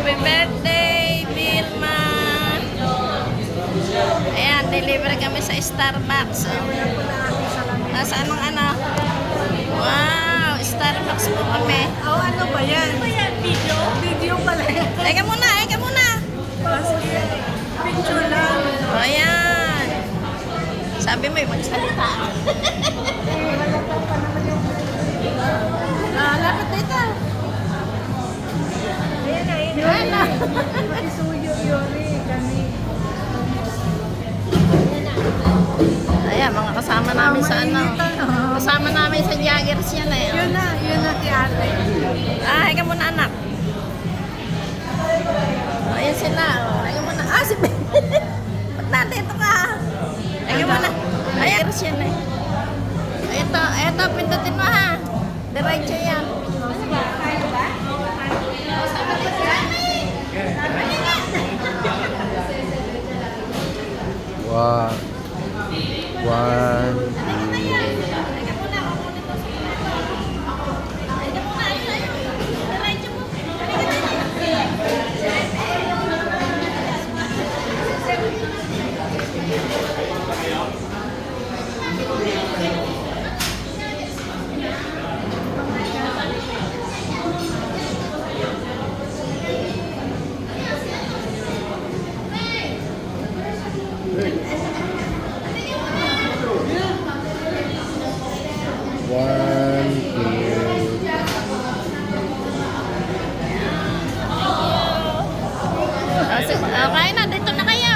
Happy birthday, Vilma! Ayan, deliver kami sa Starbucks. Nasaan ang ano? Wow, Starbucks po kami. Oh, ano ba yan? Video? Video pala yan. Eka muna, eka muna. Picture lang. O, ayan. Sabi mo, magsalita. Lapit dito. Ayan na, ayan na. Ayan na. Isuyo yori kami. Ayan, mga kasama namin sa ano. Kasama namin sa Jaggers yan eh. Yun na si ate. Eka muna, anak. O, ayan sila. O, eka muna. Si Ben. Ba't nandito ka? Eka muna. Ayan, Jaggers yan eh. Ito, pindutin mo ha. Diretso yan. One, two. One, two. Okay na, dito na kayo.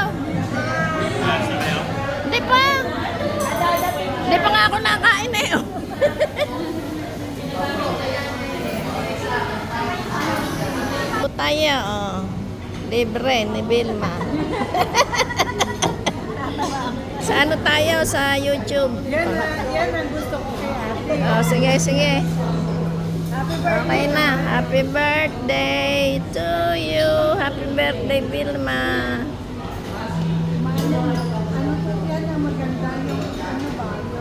Hindi pa. Hindi pa nga ako nakain eh. Ito tayo, oh. Libre ni Vilma. Sa ano tayo? Sa YouTube. Yan ang gusto ko kay ate. Oh, sige, sige. Happy birthday. Okay na. Happy birthday to you. Happy birthday, Vilma.